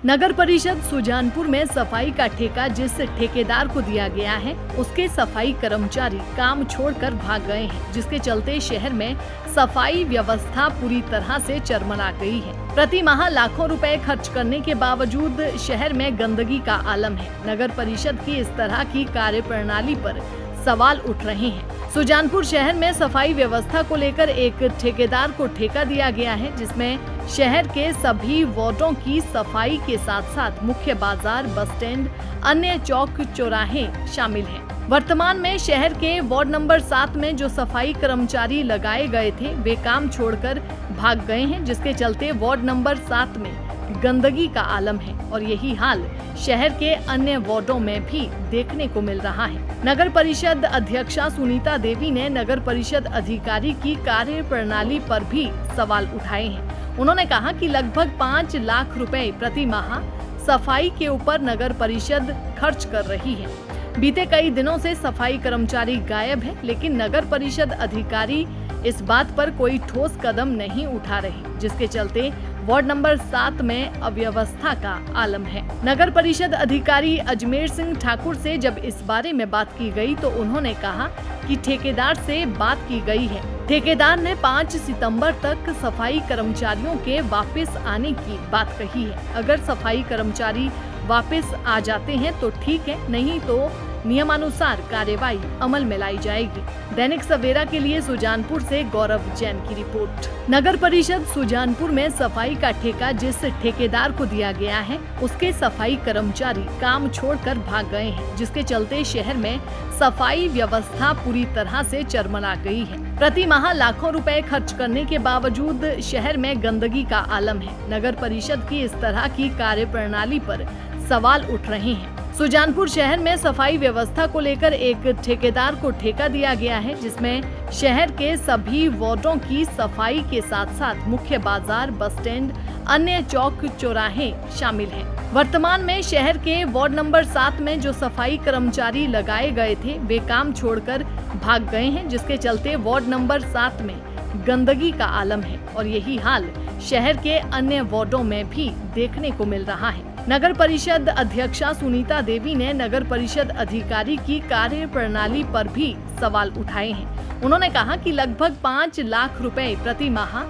नगर परिषद सुजानपुर में सफाई का ठेका जिस ठेकेदार को दिया गया है, उसके सफाई कर्मचारी काम छोड़कर भाग गए हैं, जिसके चलते शहर में सफाई व्यवस्था पूरी तरह से चरमरा गई है। प्रति माह लाखों रुपए खर्च करने के बावजूद शहर में गंदगी का आलम है। नगर परिषद की इस तरह की कार्यप्रणाली पर सवाल उठ रहे हैं। सुजानपुर शहर में सफाई व्यवस्था को लेकर एक ठेकेदार को ठेका दिया गया है, जिसमें शहर के सभी वार्डों की सफाई के साथ साथ मुख्य बाजार, बस स्टैंड, अन्य चौक चौराहे शामिल हैं। वर्तमान में शहर के वार्ड नंबर 7 में जो सफाई कर्मचारी लगाए गए थे, वे काम छोड़कर भाग गए हैं, जिसके चलते वार्ड नंबर 7 में गंदगी का आलम है और यही हाल शहर के अन्य वार्डों में भी देखने को मिल रहा है। नगर परिषद अध्यक्षा सुनीता देवी ने नगर परिषद अधिकारी की कार्यप्रणाली पर भी सवाल उठाए हैं। उन्होंने कहा कि लगभग 5 लाख रुपए प्रति माह सफाई के ऊपर नगर परिषद खर्च कर रही है। बीते कई दिनों से सफाई कर्मचारी गायब है, लेकिन नगर परिषद अधिकारी इस बात पर कोई ठोस कदम नहीं उठा रहे, जिसके चलते वार्ड नंबर 7 में अव्यवस्था का आलम है। नगर परिषद अधिकारी अजमेर सिंह ठाकुर से जब इस बारे में बात की गई तो उन्होंने कहा कि ठेकेदार से बात की गई है। ठेकेदार ने 5 सितंबर तक सफाई कर्मचारियों के वापस आने की बात कही है। अगर सफाई कर्मचारी वापस आ जाते हैं तो ठीक है, नहीं तो नियमानुसार कार्यवाही अमल में लाई जाएगी। दैनिक सवेरा के लिए सुजानपुर से गौरव जैन की रिपोर्ट। नगर परिषद सुजानपुर में सफाई का ठेका जिस ठेकेदार को दिया गया है, उसके सफाई कर्मचारी काम छोड़कर भाग गए हैं, जिसके चलते शहर में सफाई व्यवस्था पूरी तरह से चरमरा गई है। प्रति माह लाखों रुपए खर्च करने के बावजूद शहर में गंदगी का आलम है। नगर परिषद की इस तरह की कार्यप्रणाली पर सवाल उठ रहे हैं। सुजानपुर शहर में सफाई व्यवस्था को लेकर एक ठेकेदार को ठेका दिया गया है, जिसमें शहर के सभी वार्डों की सफाई के साथ साथ मुख्य बाजार, बस स्टैंड, अन्य चौक चौराहे शामिल हैं। वर्तमान में शहर के वार्ड नंबर 7 में जो सफाई कर्मचारी लगाए गए थे, वे काम छोड़कर भाग गए हैं, जिसके चलते वार्ड नंबर 7 में गंदगी का आलम है और यही हाल शहर के अन्य वार्डों में भी देखने को मिल रहा है। नगर परिषद अध्यक्षा सुनीता देवी ने नगर परिषद अधिकारी की कार्यप्रणाली पर भी सवाल उठाए हैं। उन्होंने कहा कि लगभग 5 लाख रुपए प्रति माह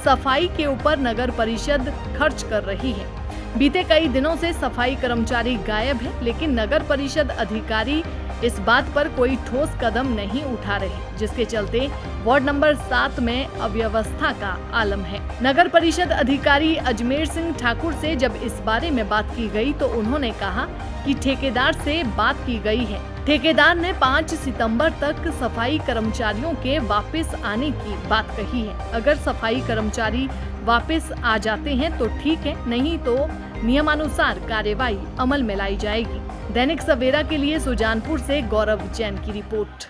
सफाई के ऊपर नगर परिषद खर्च कर रही है। बीते कई दिनों से सफाई कर्मचारी गायब है, लेकिन नगर परिषद अधिकारी इस बात पर कोई ठोस कदम नहीं उठा रहे, जिसके चलते वार्ड नंबर 7 में अव्यवस्था का आलम है। नगर परिषद अधिकारी अजमेर सिंह ठाकुर से जब इस बारे में बात की गई तो उन्होंने कहा कि ठेकेदार से बात की गई है। ठेकेदार ने 5 सितंबर तक सफाई कर्मचारियों के वापस आने की बात कही है। अगर सफाई कर्मचारी वापस आ जाते हैं तो ठीक है, नहीं तो नियमानुसार कार्यवाही अमल में लाई जाएगी। दैनिक सवेरा के लिए सुजानपुर से गौरव जैन की रिपोर्ट।